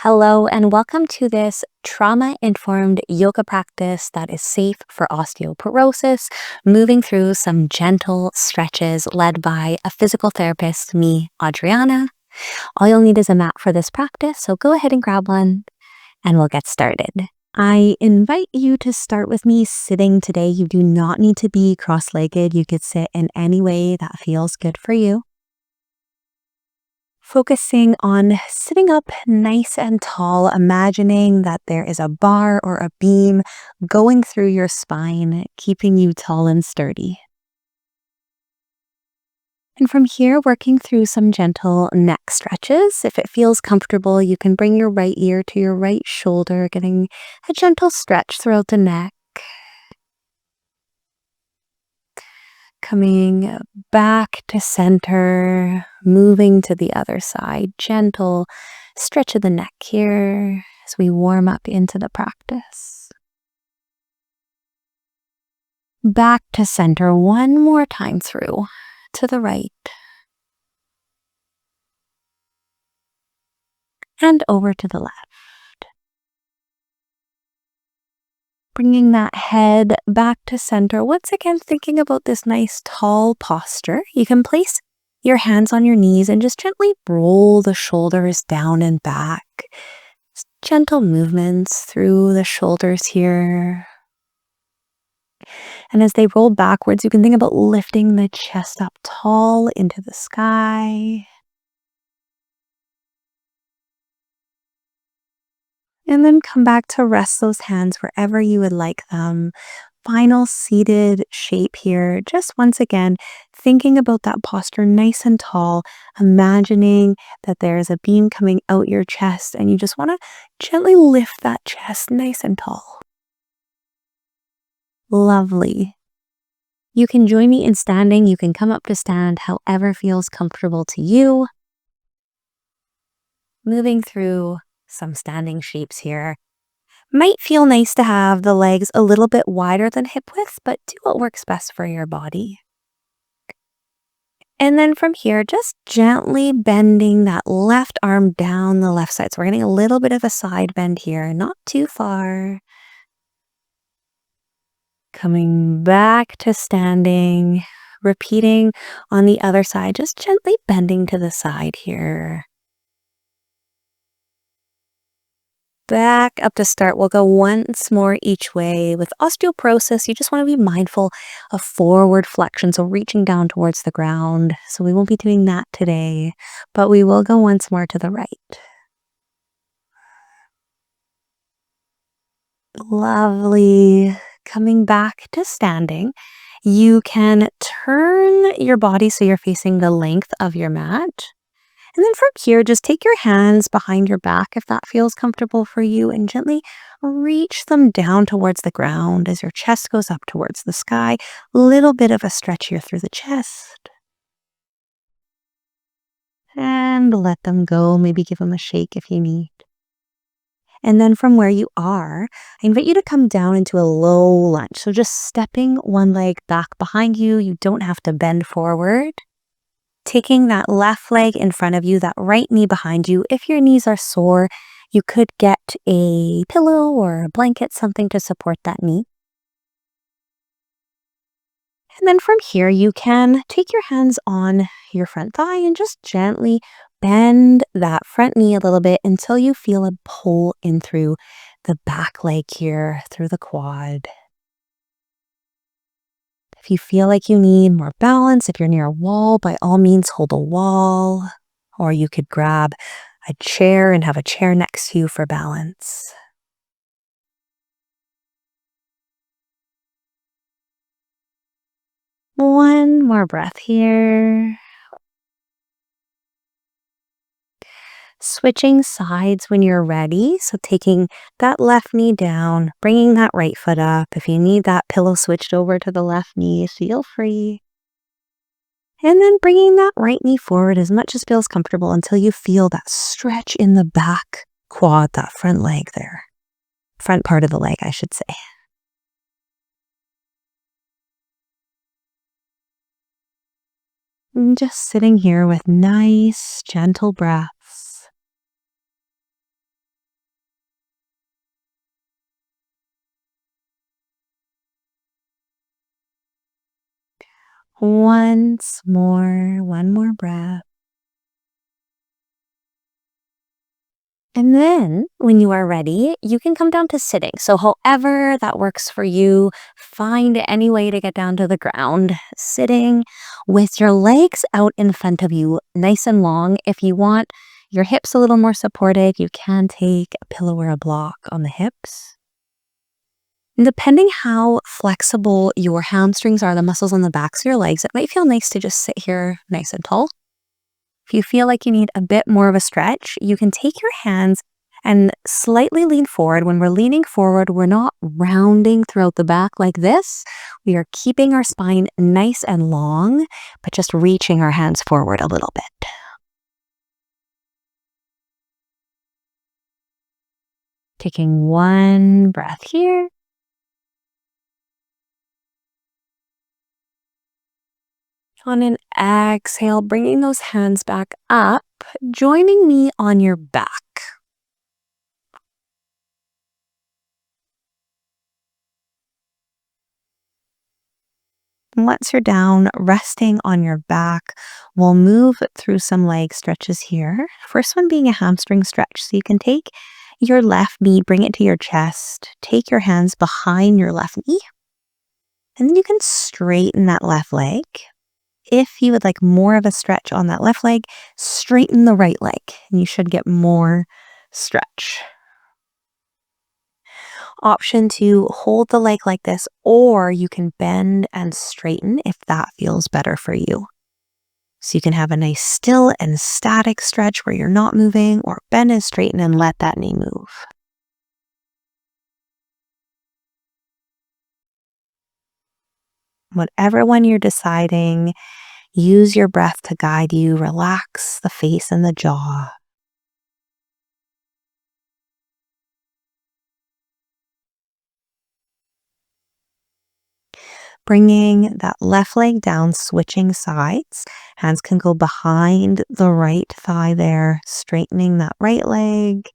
Hello, and welcome to this trauma-informed yoga practice that is safe for osteoporosis, moving through some gentle stretches led by a physical therapist, me, Adriana. All you'll need is a mat for this practice, so go ahead and grab one, and we'll get started. I invite you to start with me sitting today. You do not need to be cross-legged. You could sit in any way that feels good for you. Focusing on sitting up nice and tall, imagining that there is a bar or a beam going through your spine, keeping you tall and sturdy. And from here, working through some gentle neck stretches. If it feels comfortable, you can bring your right ear to your right shoulder, getting a gentle stretch throughout the neck. Coming back to center, moving to the other side. Gentle stretch of the neck here as we warm up into the practice. Back to center one more time through to the right. And over to the left. Bringing that head back to center. Once again, thinking about this nice tall posture. You can place your hands on your knees and just gently roll the shoulders down and back. Just gentle movements through the shoulders here. And as they roll backwards, you can think about lifting the chest up tall into the sky. And then come back to rest those hands wherever you would like them. Final seated shape here. Just once again, thinking about that posture nice and tall, imagining that there is a beam coming out your chest and you just want to gently lift that chest nice and tall. Lovely. You can join me in standing. You can come up to stand however feels comfortable to you. Moving through some standing shapes here. Might feel nice to have the legs a little bit wider than hip width, but do what works best for your body. And then from here, just gently bending that left arm down the left side. So we're getting a little bit of a side bend here, not too far. Coming back to standing, repeating on the other side, just gently bending to the side here. Back up to start. We'll go once more each way. With osteoporosis, you just want to be mindful of forward flexion, so reaching down towards the ground. So we won't be doing that today, but we will go once more to the right. Lovely. Coming back to standing. You can turn your body so you're facing the length of your mat. And then from here, just take your hands behind your back if that feels comfortable for you and gently reach them down towards the ground as your chest goes up towards the sky. A little bit of a stretch here through the chest. And let them go. Maybe give them a shake if you need. And then from where you are, I invite you to come down into a low lunge. So just stepping one leg back behind you. You don't have to bend forward. Taking that left leg in front of you, that right knee behind you. If your knees are sore, you could get a pillow or a blanket, something to support that knee. And then from here, you can take your hands on your front thigh and just gently bend that front knee a little bit until you feel a pull in through the back leg here, through the quad. If you feel like you need more balance, if you're near a wall, by all means hold a wall, or you could grab a chair and have a chair next to you for balance. One more breath here. Switching sides when you're ready. So taking that left knee down, bringing that right foot up. If you need that pillow switched over to the left knee, feel free. And then bringing that right knee forward as much as feels comfortable until you feel that stretch in the back quad, that front leg there. Front part of the leg, I should say. And just sitting here with nice, gentle breaths. Once more, one more breath. And then when you are ready, you can come down to sitting. So however that works for you, find any way to get down to the ground. Sitting with your legs out in front of you, nice and long. If you want your hips a little more supported, you can take a pillow or a block on the hips. And depending how flexible your hamstrings are, the muscles on the backs of your legs, it might feel nice to just sit here nice and tall. If you feel like you need a bit more of a stretch, you can take your hands and slightly lean forward. When we're leaning forward, we're not rounding throughout the back like this. We are keeping our spine nice and long, but just reaching our hands forward a little bit. Taking one breath here. On an exhale, bringing those hands back up, joining me on your back. Once you're down, resting on your back, we'll move through some leg stretches here. First one being a hamstring stretch. So you can take your left knee, bring it to your chest, take your hands behind your left knee, and then you can straighten that left leg. If you would like more of a stretch on that left leg, straighten the right leg, and you should get more stretch. Option to hold the leg like this, or you can bend and straighten if that feels better for you. So you can have a nice still and static stretch where you're not moving, or bend and straighten and let that knee move. Whatever one you're deciding, use your breath to guide you. Relax the face and the jaw. Bringing that left leg down, switching sides. Hands can go behind the right thigh there, straightening that right leg.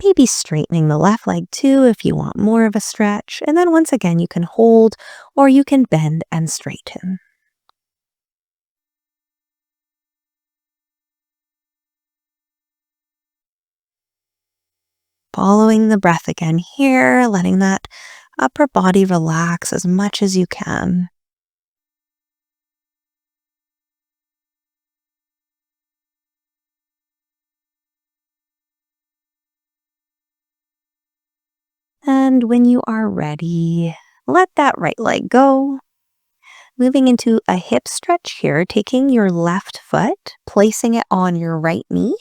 Maybe straightening the left leg too if you want more of a stretch. And then once again, you can hold or you can bend and straighten. Following the breath again here, letting that upper body relax as much as you can. And when you are ready, let that right leg go. Moving into a hip stretch here, taking your left foot, placing it on your right knee,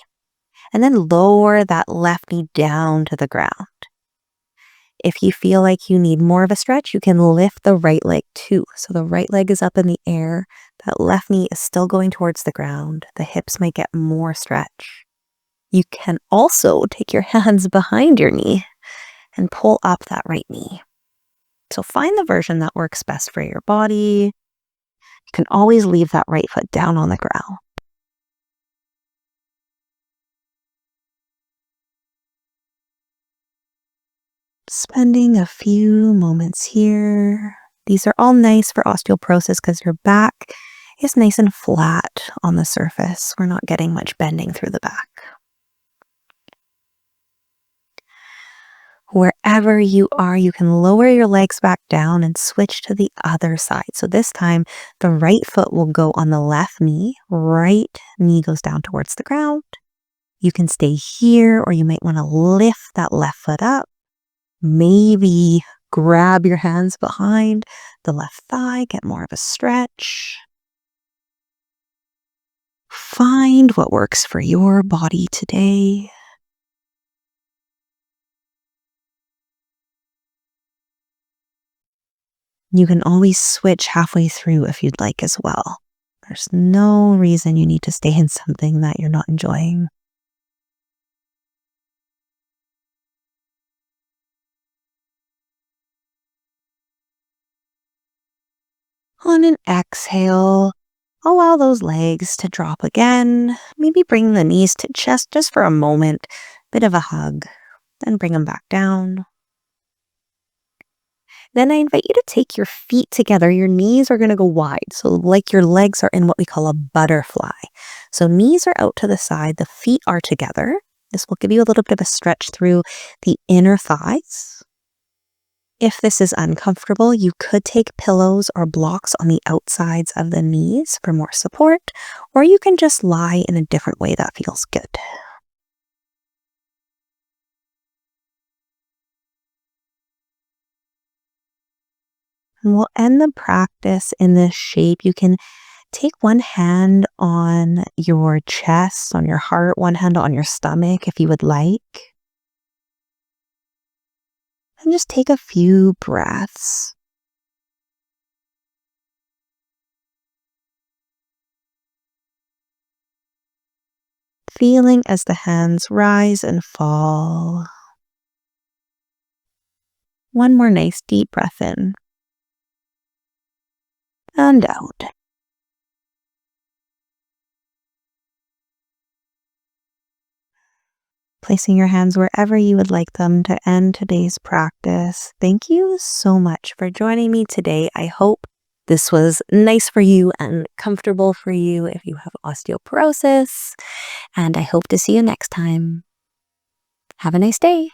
and then lower that left knee down to the ground. If you feel like you need more of a stretch, you can lift the right leg too. So the right leg is up in the air, that left knee is still going towards the ground. The hips might get more stretch. You can also take your hands behind your knee and pull up that right knee. So find the version that works best for your body. You can always leave that right foot down on the ground. Spending a few moments here. These are all nice for osteoporosis because your back is nice and flat on the surface. We're not getting much bending through the back. Wherever you are, you can lower your legs back down and switch to the other side. So this time, the right foot will go on the left knee. Right knee goes down towards the ground. You can stay here, or you might want to lift that left foot up. Maybe grab your hands behind the left thigh, get more of a stretch. Find what works for your body today. You can always switch halfway through if you'd like as well. There's no reason you need to stay in something that you're not enjoying. On an exhale, allow those legs to drop again. Maybe bring the knees to chest just for a moment. Bit of a hug. Then bring them back down. Then I invite you to take your feet together. Your knees are going to go wide. So like your legs are in what we call a butterfly. So knees are out to the side. The feet are together. This will give you a little bit of a stretch through the inner thighs. If this is uncomfortable, you could take pillows or blocks on the outsides of the knees for more support, or you can just lie in a different way that feels good. And we'll end the practice in this shape. You can take one hand on your chest, on your heart, one hand on your stomach if you would like. And just take a few breaths. Feeling as the hands rise and fall. One more nice deep breath in and out. Placing your hands wherever you would like them to end today's practice. Thank you so much for joining me today. I hope this was nice for you and comfortable for you if you have osteoporosis, and I hope to see you next time. Have a nice day.